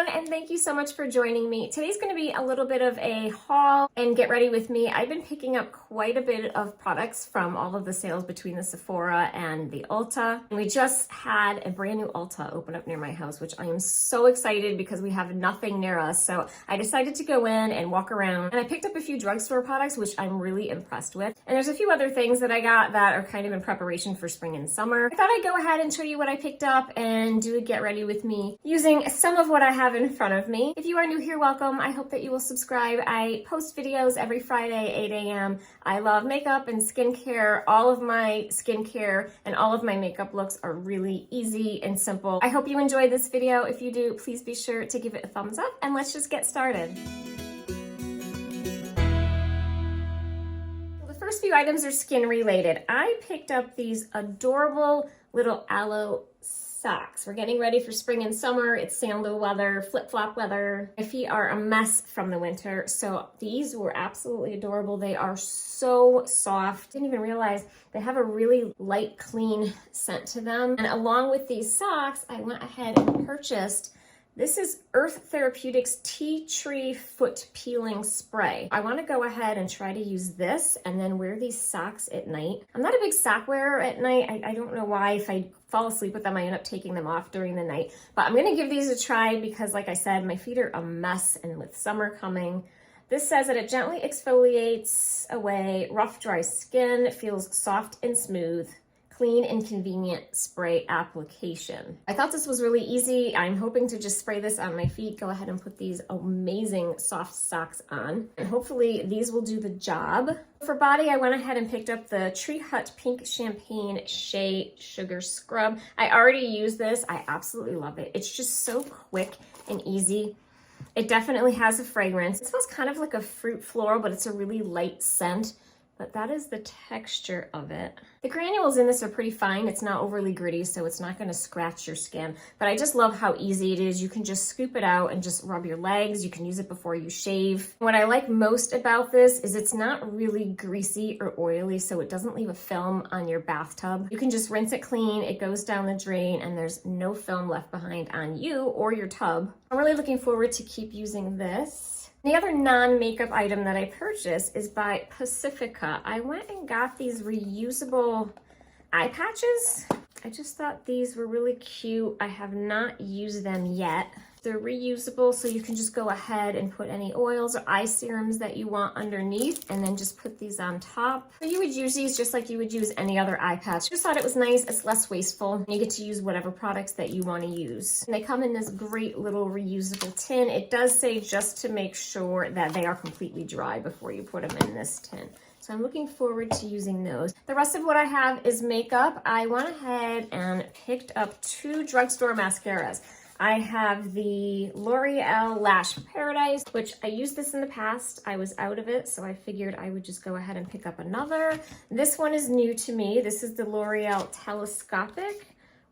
everyone, and thank you so much for joining me. Today's going to be a little bit of a haul and get ready with me. I've been picking up quite a bit of products from all of the sales between the Sephora and the Ulta. And we just had a brand new Ulta open up near my house, which I am so excited because we have nothing near us. So I decided to go in and walk around, and I picked up a few drugstore products, which I'm really impressed with. And there's a few other things that I got that are kind of in preparation for spring and summer. I thought I'd go ahead and show you what I picked up and do a get ready with me using some of what I have in front of me. If you are new here, welcome. I hope that you will subscribe. I post videos every Friday, 8 a.m. I love makeup and skincare. All of my skincare and all of my makeup looks are really easy and simple. I hope you enjoyed this video. If you do, please be sure to give it a thumbs up, and let's just get started. The first few items are skin related. I picked up these adorable little aloe socks. We're getting ready for spring and summer. It's sandal weather, flip-flop weather. My feet are a mess from the winter, so these were absolutely adorable. They are so soft. Didn't even realize they have a really light, clean scent to them. And along with these socks, I went ahead and purchased this is Earth Therapeutics Tea Tree Foot Peeling Spray. I want to go ahead and try to use this and then wear these socks at night. I'm not a big sock wearer at night. I don't know why. If I fall asleep with them, I end up taking them off during the night. But I'm going to give these a try because, like I said, my feet are a mess, and with summer coming, this says that it gently exfoliates away rough, dry skin, feels soft and smooth. Clean and convenient spray application. I thought this was really easy. I'm hoping to just spray this on my feet, go ahead and put these amazing soft socks on, and hopefully these will do the job. For body, I went ahead and picked up the Tree Hut Pink Champagne Shea Sugar Scrub. I already used this. I absolutely love it. It's just so quick and easy. It definitely has a fragrance. It smells kind of like a fruit floral, but it's a really light scent. But that is the texture of it. The granules in this are pretty fine. It's not overly gritty, so it's not gonna scratch your skin. But I just love how easy it is. You can just scoop it out and just rub your legs. You can use it before you shave. What I like most about this is it's not really greasy or oily, so it doesn't leave a film on your bathtub. You can just rinse it clean, it goes down the drain, and there's no film left behind on you or your tub. I'm really looking forward to keep using this. The other non-makeup item that I purchased is by PACIFICA. I went and got these reusable eye patches. I just thought these were really cute. I have not used them yet. They're reusable, so you can just go ahead and put any oils or eye serums that you want underneath, and then just put these on top. So you would use these just like you would use any other eye patch. Just thought it was nice. It's less wasteful, and you get to use whatever products that you want to use. And they come in this great little reusable tin. It does say just to make sure that they are completely dry before you put them in this tin. So I'm looking forward to using those. The rest of what I have is makeup. I went ahead and picked up two drugstore mascaras. I have the L'Oreal Lash Paradise, which I used this in the past. I was out of it, so I figured I would just go ahead and pick up another. This one is new to me. This is the L'Oreal Telescopic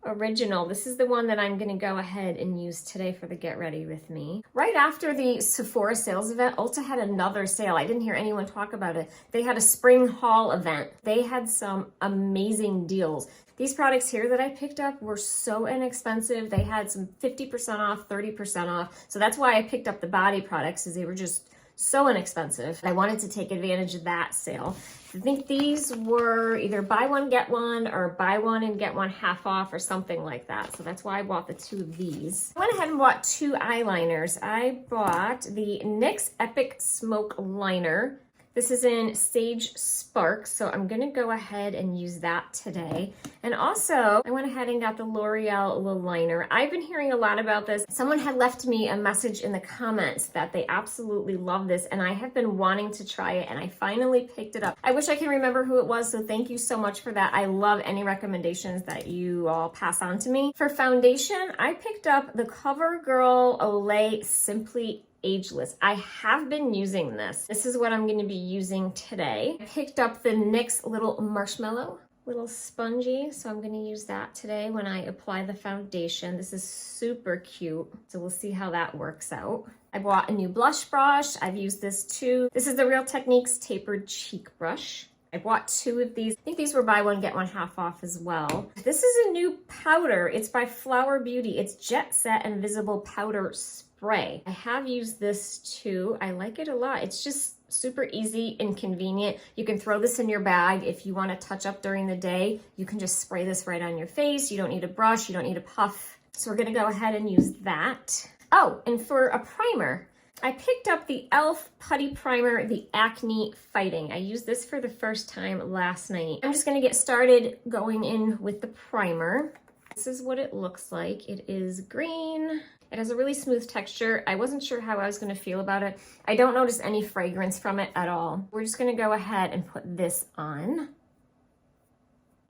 Original. This is the one that I'm gonna go ahead and use today for the Get Ready With Me. Right after the Sephora sales event, Ulta had another sale. I didn't hear anyone talk about it. They had a spring haul event. They had some amazing deals. These products here that I picked up were so inexpensive. They had some 50% off, 30% off. So that's why I picked up the body products, because they were just so inexpensive. I wanted to take advantage of that sale. I think these were either buy one, get one, or buy one and get one half off or something like that. So that's why I bought the two of these. I went ahead and bought two eyeliners. I bought the NYX Epic Smoke Liner. This is in Sage Spark, so I'm gonna go ahead and use that today. And also, I went ahead and got the L'Oreal Liner. I've been hearing a lot about this. Someone had left me a message in the comments that they absolutely love this, and I have been wanting to try it, and I finally picked it up. I wish I can remember who it was, so thank you so much for that. I love any recommendations that you all pass on to me. For foundation, I picked up the COVERGIRL Olay Simply Ageless. I have been using this. This is what I'm going to be using today. I picked up the NYX little marshmallow, little spongy, so I'm going to use that today when I apply the foundation. This is super cute, so we'll see how that works out. I bought a new blush brush. I've used this too. This is the Real Techniques Tapered Cheek Brush. I bought 2 of these. I think these were buy one, get one half off as well. This is a new powder. It's by Flower Beauty. It's Jet Set Invisible Powder Spray. I have used this too. I like it a lot. It's just super easy and convenient. You can throw this in your bag if you want to touch up during the day. You can just spray this right on your face. You don't need a brush. You don't need a puff. So we're going to go ahead and use that. Oh, and for a primer, I picked up the e.l.f. Putty Primer, the Acne Fighting. I used this for the first time last night. I'm just gonna get started going in with the primer. This is what it looks like. It is green. It has a really smooth texture. I wasn't sure how I was gonna feel about it. I don't notice any fragrance from it at all. We're just gonna go ahead and put this on.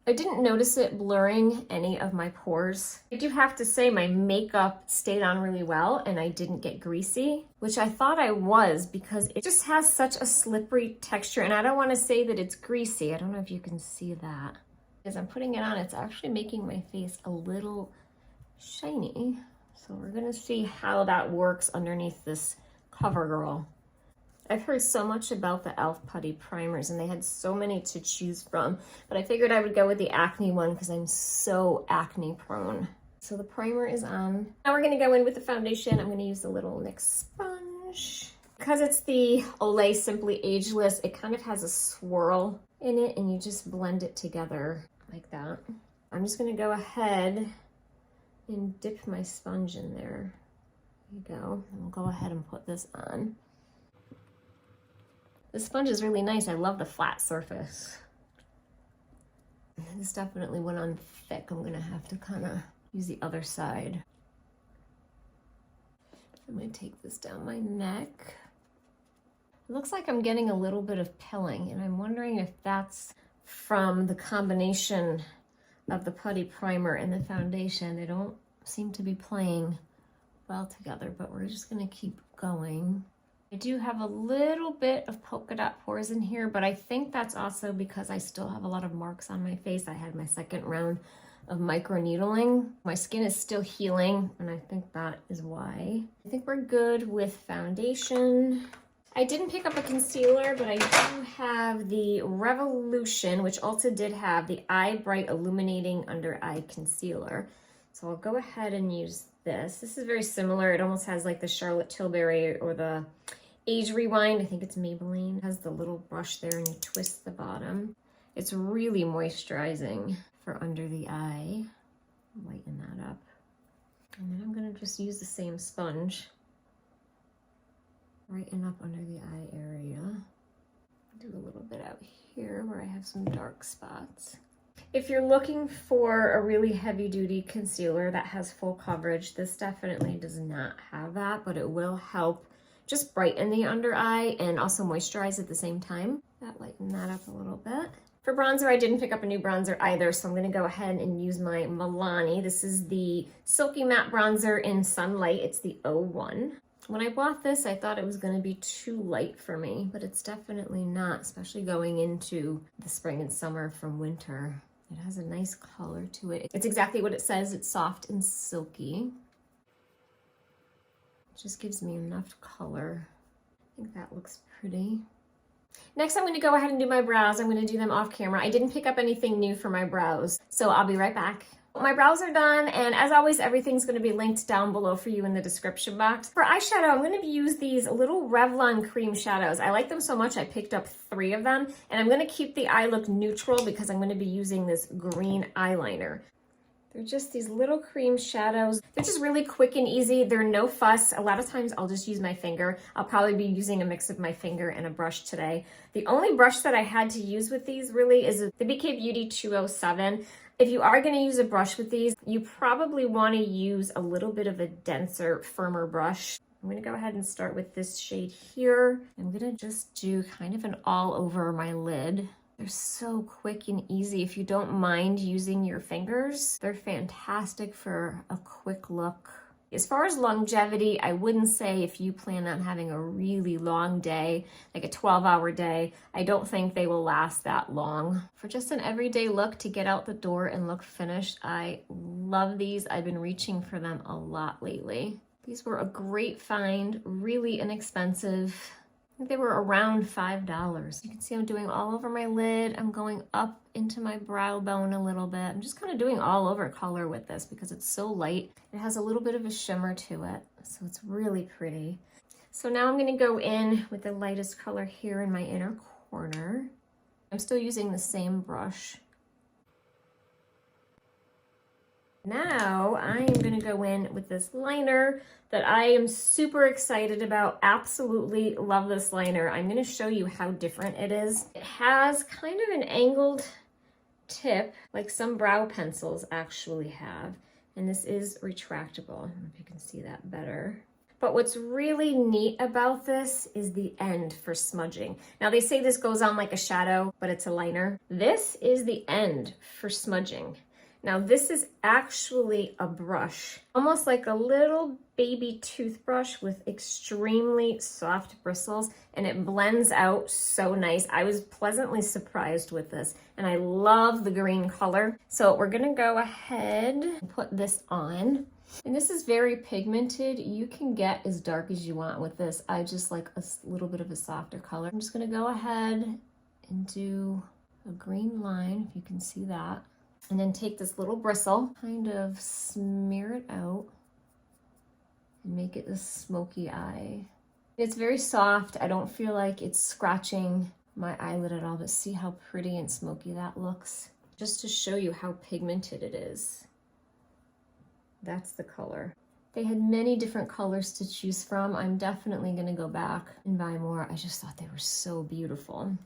I didn't notice it blurring any of my pores. I do have to say my makeup stayed on really well and I didn't get greasy, which I thought I was because it just has such a slippery texture, and I don't want to say that it's greasy. I don't know if you can see that. As I'm putting it on, it's actually making my face a little shiny. So we're gonna see how that works underneath this CoverGirl. I've heard so much about the e.l.f. Putty Primers, and they had so many to choose from, but I figured I would go with the acne one because I'm so acne prone. So the primer is on. Now we're gonna go in with the foundation. I'm gonna use the little NYX sponge. Because it's the Olay Simply Ageless, it kind of has a swirl in it, and you just blend it together like that. I'm just gonna go ahead and dip my sponge in there. There you go. And we'll go ahead and put this on. The sponge is really nice. I love the flat surface. This definitely went on thick. I'm gonna have to kind of use the other side. I'm gonna take this down my neck. It looks like I'm getting a little bit of pilling, and I'm wondering if that's from the combination of the Putty Primer and the foundation. They don't seem to be playing well together, but we're just gonna keep going. I do have a little bit of polka dot pores in here, but I think that's also because I still have a lot of marks on my face. I had my second round of micro needling. My skin is still healing, and I think that is why. I think we're good with foundation. I didn't pick up a concealer, but I do have the Revolution, which also did have the Eye Bright Illuminating Under Eye Concealer. So I'll go ahead and use this. This is very similar. It almost has like the Charlotte Tilbury or the Age Rewind. I think it's Maybelline. It has the little brush there and you twist the bottom. It's really moisturizing for under the eye. Lighten that up. And then I'm gonna just use the same sponge. Brighten up under the eye area. Do a little bit out here where I have some dark spots. If you're looking for a really heavy duty concealer that has full coverage, this definitely does not have that, but it will help just brighten the under eye and also moisturize at the same time. That lighten that up a little bit. For bronzer, I didn't pick up a new bronzer either, so I'm gonna go ahead and use my Milani. This is the Silky Matte Bronzer in Sunlight. It's the 01. When I bought this, I thought it was gonna be too light for me, but it's definitely not, especially going into the spring and summer from winter. It has a nice color to it. It's exactly what it says. It's soft and silky. It just gives me enough color. I think that looks pretty. Next, I'm gonna go ahead and do my brows. I'm gonna do them off camera. I didn't pick up anything new for my brows, so I'll be right back. My brows are done, and as always, everything's gonna be linked down below for you in the description box. For eyeshadow, I'm gonna use these little Revlon cream shadows. I like them so much, I picked up 3 of them, and I'm gonna keep the eye look neutral because I'm gonna be using this green eyeliner. They're just these little cream shadows. They're just really quick and easy. They're no fuss. A lot of times I'll just use my finger. I'll probably be using a mix of my finger and a brush today. The only brush that I had to use with these really is the BK Beauty 207. If you are going to use a brush with these, you probably want to use a little bit of a denser, firmer brush. I'm going to go ahead and start with this shade here. I'm going to just do kind of an all over my lid. They're so quick and easy. If you don't mind using your fingers, they're fantastic for a quick look. As far as longevity, I wouldn't say if you plan on having a really long day, like a 12-hour day, I don't think they will last that long. For just an everyday look to get out the door and look finished, I love these. I've been reaching for them a lot lately. These were a great find, really inexpensive. think they were around $5. You can see I'm doing all over my lid. I'm going up into my brow bone a little bit. I'm just kind of doing all over color with this because it's so light. It has a little bit of a shimmer to it, so it's really pretty. So now I'm gonna go in with the lightest color here in my inner corner. I'm still using the same brush. Now I am gonna go in with this liner that I am super excited about. Absolutely love this liner. I'm gonna show you how different it is. It has kind of an angled tip, like some brow pencils actually have, and this is retractable. I don't know if you can see that better. But what's really neat about this is the end for smudging. Now they say this goes on like a shadow, but it's a liner. This is the end for smudging. Now this is actually a brush, almost like a little baby toothbrush with extremely soft bristles, and it blends out so nice. I was pleasantly surprised with this, and I love the green color. So we're gonna go ahead and put this on. And this is very pigmented. You can get as dark as you want with this. I just like a little bit of a softer color. I'm just gonna go ahead and do a green line, if you can see that. And then take this little bristle, kind of smear it out and make it this smoky eye. It's very soft. I don't feel like it's scratching my eyelid at all, but see how pretty and smoky that looks? Just to show you how pigmented it is. That's the color. They had many different colors to choose from. I'm definitely gonna go back and buy more. I just thought they were so beautiful.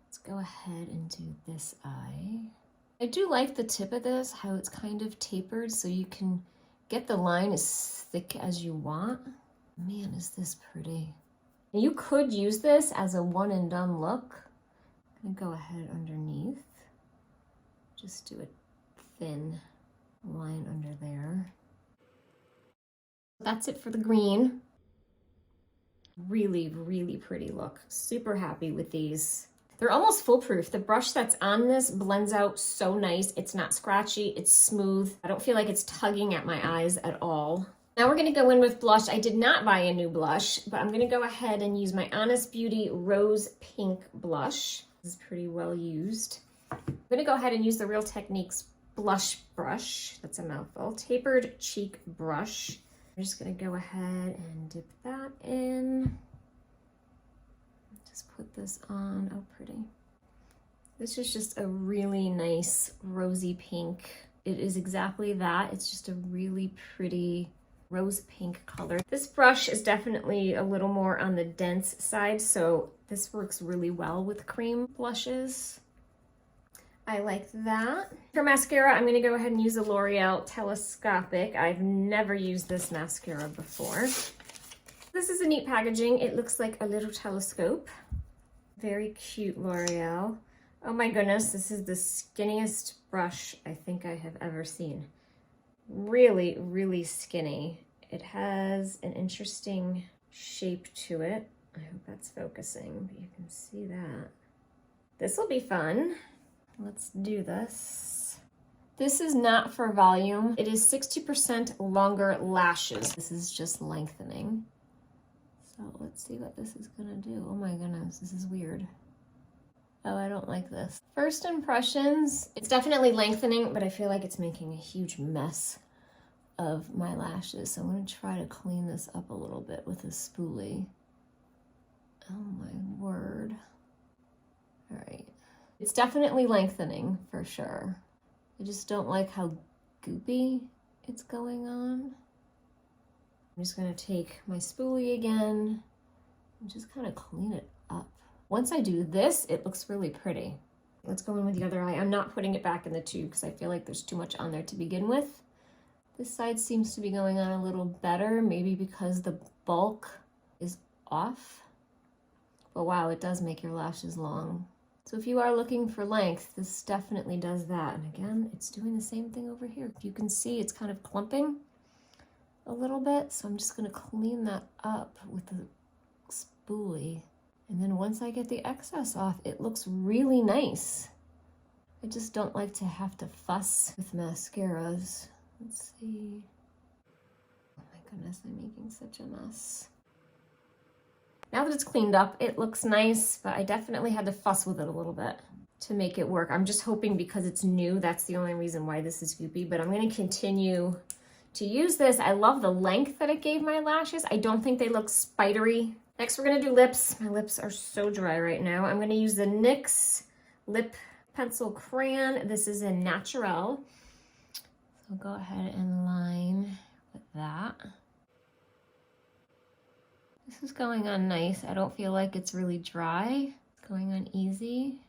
Let's go ahead and do this eye. I do like the tip of this, how it's kind of tapered so you can get the line as thick as you want. Man, is this pretty. You could use this as a one and done look. I'm gonna go ahead underneath. Just do a thin line under there. That's it for the green. Really, really pretty look. Super happy with these. They're almost foolproof. The brush that's on this blends out so nice. It's not scratchy, it's smooth. I don't feel like it's tugging at my eyes at all. Now we're gonna go in with blush. I did not buy a new blush, but I'm gonna go ahead and use my Honest Beauty Rose Pink blush. This is pretty well used. I'm gonna go ahead and use the Real Techniques blush brush. That's a mouthful. Tapered cheek brush. I'm just gonna go ahead and dip that in. Just put this on. Oh, pretty. This is just a really nice rosy pink. It is exactly that. It's just a really pretty rose pink color. This brush is definitely a little more on the dense side, so this works really well with cream blushes. I like that. For mascara, I'm gonna go ahead and use the L'Oreal Telescopic. I've never used this mascara before. This is a neat packaging. It looks like a little telescope. Very cute L'Oreal. Oh my goodness, this is the skinniest brush I think I have ever seen. Really, really skinny. It has an interesting shape to it. I hope that's focusing, but you can see that. This will be fun. Let's do this. This is not for volume. It is 60% longer lashes. This is just lengthening. So let's see what this is gonna do. Oh my goodness, this is weird. Oh, I don't like this. First impressions, it's definitely lengthening, but I feel like it's making a huge mess of my lashes. So I'm gonna try to clean this up a little bit with a spoolie. Oh my word. All right. It's definitely lengthening for sure. I just don't like how goopy it's going on. I'm just gonna take my spoolie again and just kind of clean it up. Once I do this, it looks really pretty. Let's go in with the other eye. I'm not putting it back in the tube because I feel like there's too much on there to begin with. This side seems to be going on a little better, maybe because the bulk is off. But wow, it does make your lashes long. So if you are looking for length, this definitely does that. And again, it's doing the same thing over here. You can see it's kind of clumping a little bit. So I'm just gonna clean that up with the spoolie. And then once I get the excess off, it looks really nice. I just don't like to have to fuss with mascaras. Let's see. Oh my goodness, I'm making such a mess. Now that it's cleaned up, it looks nice, but I definitely had to fuss with it a little bit to make it work. I'm just hoping because it's new, that's the only reason why this is goopy, but I'm gonna continue to use this. I love the length that it gave my lashes. I don't think they look spidery. Next, we're gonna do lips. My lips are so dry right now. I'm gonna use the NYX Lip Pencil Crayon. This is in Natural. So go ahead and line with that. This is going on nice. I don't feel like it's really dry. It's going on easy.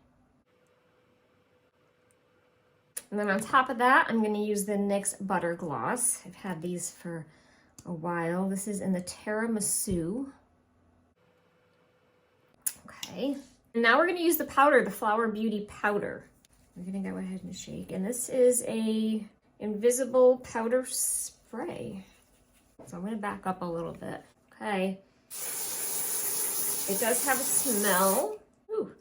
And then on top of that, I'm gonna use the NYX Butter Gloss. I've had these for a while. This is in the Tiramisu. Okay. And now we're gonna use the powder, the Flower Beauty powder. I'm gonna go ahead and shake. And this is a invisible powder spray. So I'm gonna back up a little bit. Okay. It does have a smell. Ooh.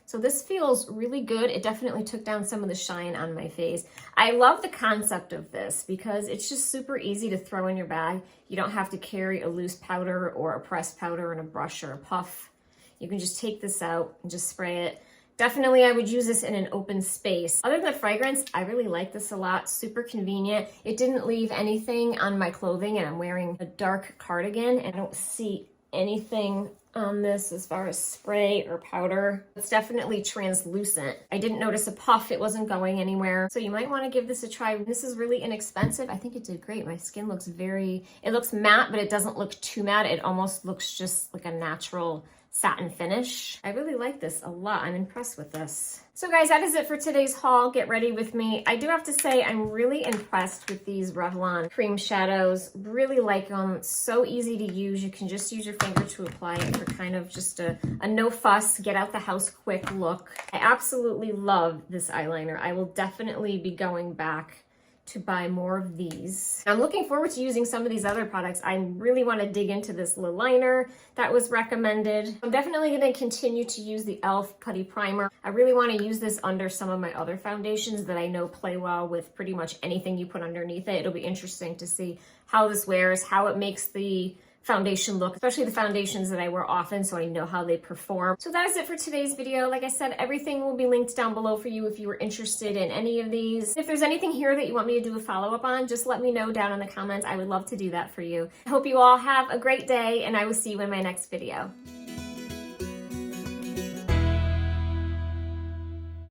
So this feels really good. It definitely took down some of the shine on my face. I love the concept of this because it's just super easy to throw in your bag. You don't have to carry a loose powder or a pressed powder and a brush or a puff. You can just take this out and just spray it. Definitely, I would use this in an open space. Other than the fragrance, I really like this a lot. Super convenient. It didn't leave anything on my clothing, and I'm wearing a dark cardigan, and I don't see anything on this as far as spray or powder. It's definitely translucent. I didn't notice a puff. It wasn't going anywhere. So you might want to give this a try. This is really inexpensive. I think it did great. My skin looks it looks matte, but it doesn't look too matte. It almost looks just like a natural satin finish. I really like this a lot. I'm impressed with this. So guys, that is it for today's haul. Get ready with me. I do have to say I'm really impressed with these Revlon cream shadows. Really like them. So easy to use. You can just use your finger to apply it for kind of just a no fuss, get out the house quick look. I absolutely love this eyeliner. I will definitely be going back to buy more of these. I'm looking forward to using some of these other products. I really want to dig into this lid liner that was recommended. I'm definitely going to continue to use the e.l.f. Putty Primer. I really want to use this under some of my other foundations that I know play well with pretty much anything you put underneath it. It'll be interesting to see how this wears, how it makes the foundation look, especially the foundations that I wear often, so I know how they perform. So that is it for today's video. Like I said, everything will be linked down below for you if you were interested in any of these. If there's anything here that you want me to do a follow-up on, just let me know down in the comments. I would love to do that for you. I hope you all have a great day, and I will see you in my next video.